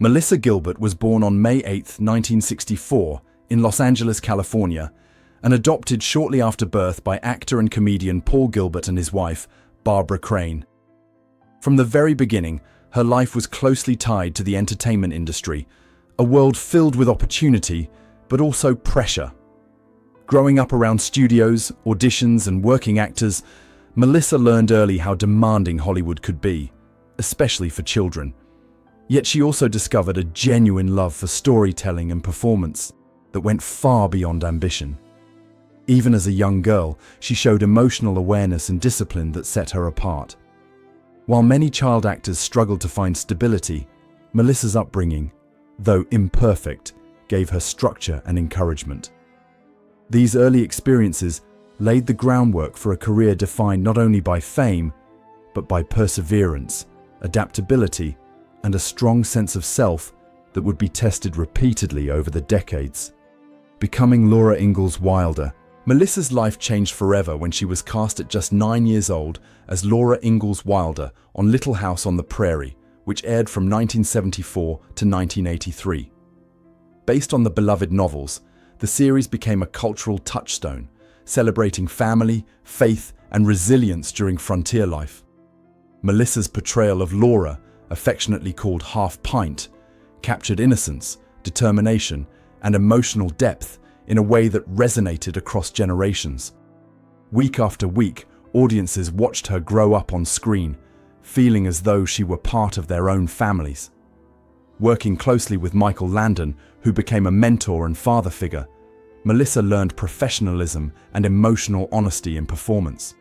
Melissa Gilbert was born on May 8, 1964, in Los Angeles, California, and adopted shortly after birth by actor and comedian Paul Gilbert and his wife, Barbara Crane. From the very beginning, her life was closely tied to the entertainment industry, a world filled with opportunity, but also pressure. Growing up around studios, auditions, and working actors, Melissa learned early how demanding Hollywood could be, especially for children. Yet she also discovered a genuine love for storytelling and performance that went far beyond ambition. Even as a young girl, she showed emotional awareness and discipline that set her apart. While many child actors struggled to find stability, Melissa's upbringing, though imperfect, gave her structure and encouragement. These early experiences laid the groundwork for a career defined not only by fame, but by perseverance, adaptability, and a strong sense of self that would be tested repeatedly over the decades. Becoming Laura Ingalls Wilder, Melissa's life changed forever when she was cast at just 9 years old as Laura Ingalls Wilder on Little House on the Prairie, which aired from 1974 to 1983. Based on the beloved novels, the series became a cultural touchstone, celebrating family, faith, and resilience during frontier life. Melissa's portrayal of Laura, affectionately called Half Pint, captured innocence, determination, and emotional depth in a way that resonated across generations. Week after week, audiences watched her grow up on screen, feeling as though she were part of their own families. Working closely with Michael Landon, who became a mentor and father figure, Melissa learned professionalism and emotional honesty in performance.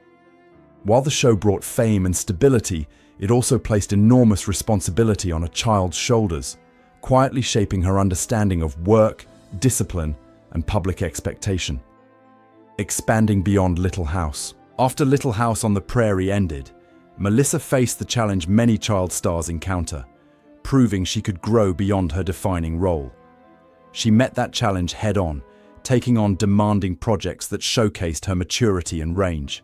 While the show brought fame and stability, it also placed enormous responsibility on a child's shoulders, quietly shaping her understanding of work, discipline, and public expectation. Expanding beyond Little House. After Little House on the Prairie ended, Melissa faced the challenge many child stars encounter, proving she could grow beyond her defining role. She met that challenge head-on, taking on demanding projects that showcased her maturity and range.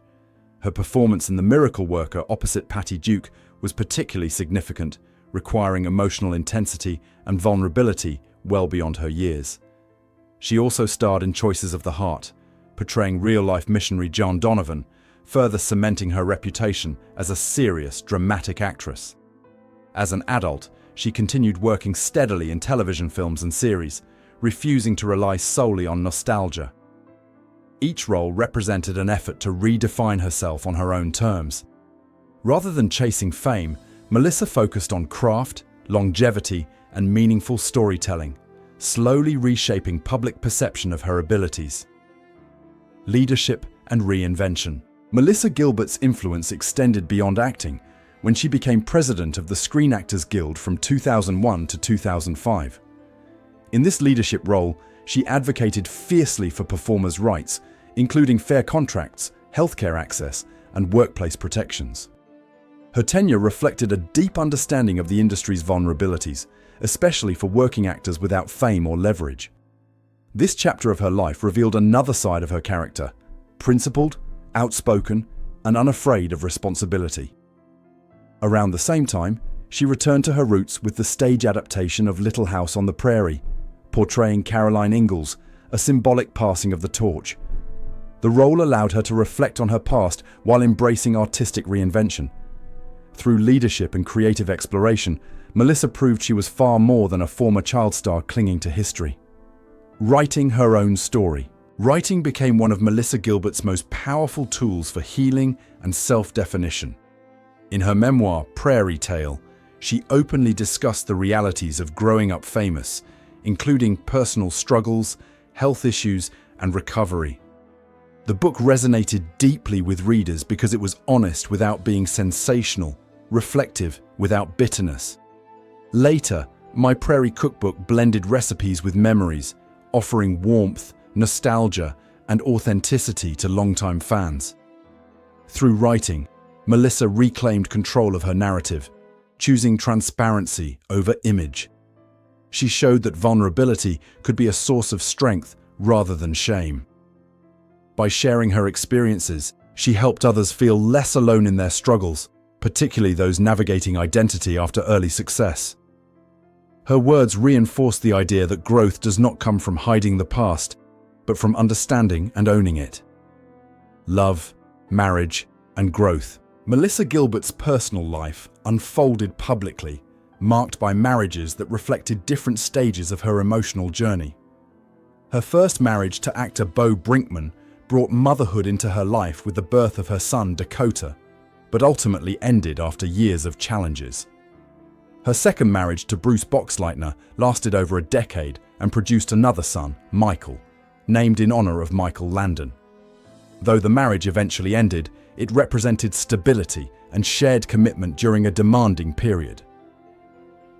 Her performance in The Miracle Worker opposite Patty Duke was particularly significant, requiring emotional intensity and vulnerability well beyond her years. She also starred in Choices of the Heart, portraying real-life missionary John Donovan, further cementing her reputation as a serious, dramatic actress. As an adult, she continued working steadily in television films and series, refusing to rely solely on nostalgia. Each role represented an effort to redefine herself on her own terms. Rather than chasing fame, Melissa focused on craft, longevity, and meaningful storytelling, slowly reshaping public perception of her abilities. Leadership and reinvention. Melissa Gilbert's influence extended beyond acting when she became president of the Screen Actors Guild from 2001 to 2005. In this leadership role, she advocated fiercely for performers' rights, including fair contracts, healthcare access, and workplace protections. Her tenure reflected a deep understanding of the industry's vulnerabilities, especially for working actors without fame or leverage. This chapter of her life revealed another side of her character, principled, outspoken, and unafraid of responsibility. Around the same time, she returned to her roots with the stage adaptation of Little House on the Prairie, portraying Caroline Ingalls, a symbolic passing of the torch. The role allowed her to reflect on her past while embracing artistic reinvention. Through leadership and creative exploration, Melissa proved she was far more than a former child star clinging to history. Writing her own story. Writing became one of Melissa Gilbert's most powerful tools for healing and self-definition. In her memoir, Prairie Tale, she openly discussed the realities of growing up famous, including personal struggles, health issues, and recovery. The book resonated deeply with readers because it was honest without being sensational, reflective without bitterness. Later, My Prairie Cookbook blended recipes with memories, offering warmth, nostalgia, and authenticity to longtime fans. Through writing, Melissa reclaimed control of her narrative, choosing transparency over image. She showed that vulnerability could be a source of strength rather than shame. By sharing her experiences, she helped others feel less alone in their struggles, particularly those navigating identity after early success. Her words reinforce the idea that growth does not come from hiding the past, but from understanding and owning it. Love, marriage, and growth. Melissa Gilbert's personal life unfolded publicly, marked by marriages that reflected different stages of her emotional journey. Her first marriage to actor Bo Brinkman brought motherhood into her life with the birth of her son Dakota, but ultimately ended after years of challenges. Her second marriage to Bruce Boxleitner lasted over a decade and produced another son, Michael, named in honor of Michael Landon. Though the marriage eventually ended, it represented stability and shared commitment during a demanding period.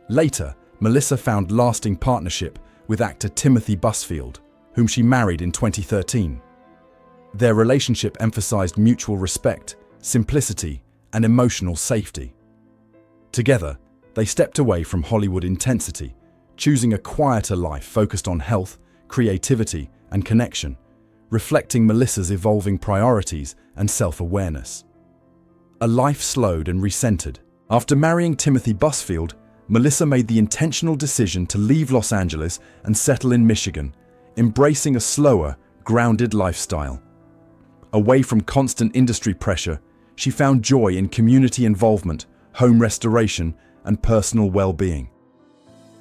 Later, Melissa found lasting partnership with actor Timothy Busfield, whom she married in 2013. Their relationship emphasized mutual respect, simplicity, and emotional safety. Together, they stepped away from Hollywood intensity, choosing a quieter life focused on health, creativity, and connection, reflecting Melissa's evolving priorities and self-awareness. A life slowed and recentered. After marrying Timothy Busfield, Melissa made the intentional decision to leave Los Angeles and settle in Michigan, embracing a slower, grounded lifestyle. Away from constant industry pressure, she found joy in community involvement, home restoration, and personal well-being.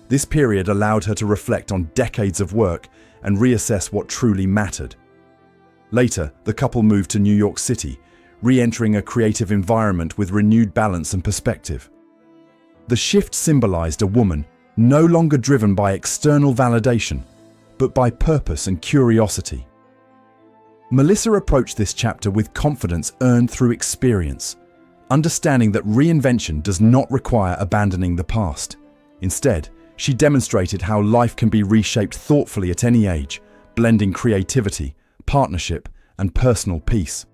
This period allowed her to reflect on decades of work and reassess what truly mattered. Later, the couple moved to New York City, re-entering a creative environment with renewed balance and perspective. The shift symbolized a woman no longer driven by external validation, but by purpose and curiosity. Melissa approached this chapter with confidence earned through experience, understanding that reinvention does not require abandoning the past. Instead, she demonstrated how life can be reshaped thoughtfully at any age, blending creativity, partnership, and personal peace.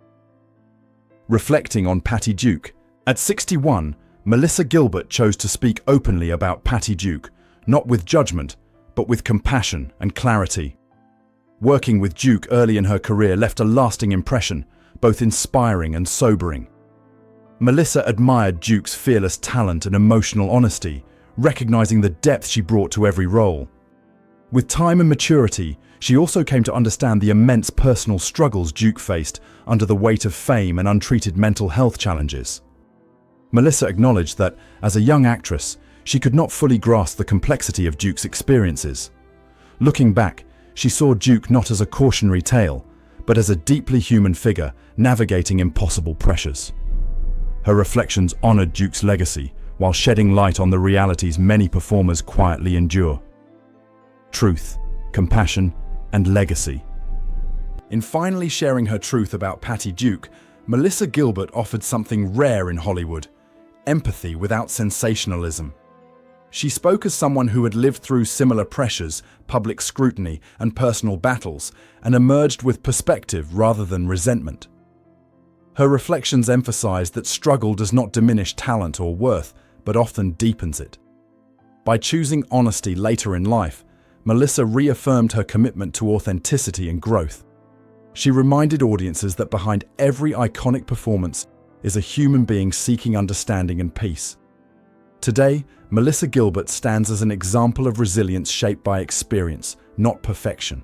Reflecting on Patty Duke, at 61, Melissa Gilbert chose to speak openly about Patty Duke, not with judgment, but with compassion and clarity. Working with Duke early in her career left a lasting impression, both inspiring and sobering. Melissa admired Duke's fearless talent and emotional honesty, recognizing the depth she brought to every role. With time and maturity, she also came to understand the immense personal struggles Duke faced under the weight of fame and untreated mental health challenges. Melissa acknowledged that, as a young actress, she could not fully grasp the complexity of Duke's experiences. Looking back, she saw Duke not as a cautionary tale, but as a deeply human figure navigating impossible pressures. Her reflections honored Duke's legacy, while shedding light on the realities many performers quietly endure. Truth, compassion, and legacy. In finally sharing her truth about Patty Duke, Melissa Gilbert offered something rare in Hollywood: empathy without sensationalism. She spoke as someone who had lived through similar pressures, public scrutiny, and personal battles, and emerged with perspective rather than resentment. Her reflections emphasized that struggle does not diminish talent or worth, but often deepens it. By choosing honesty later in life, Melissa reaffirmed her commitment to authenticity and growth. She reminded audiences that behind every iconic performance is a human being seeking understanding and peace. Today, Melissa Gilbert stands as an example of resilience shaped by experience, not perfection.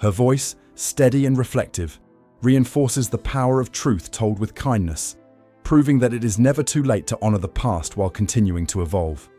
Her voice, steady and reflective, reinforces the power of truth told with kindness, proving that it is never too late to honor the past while continuing to evolve.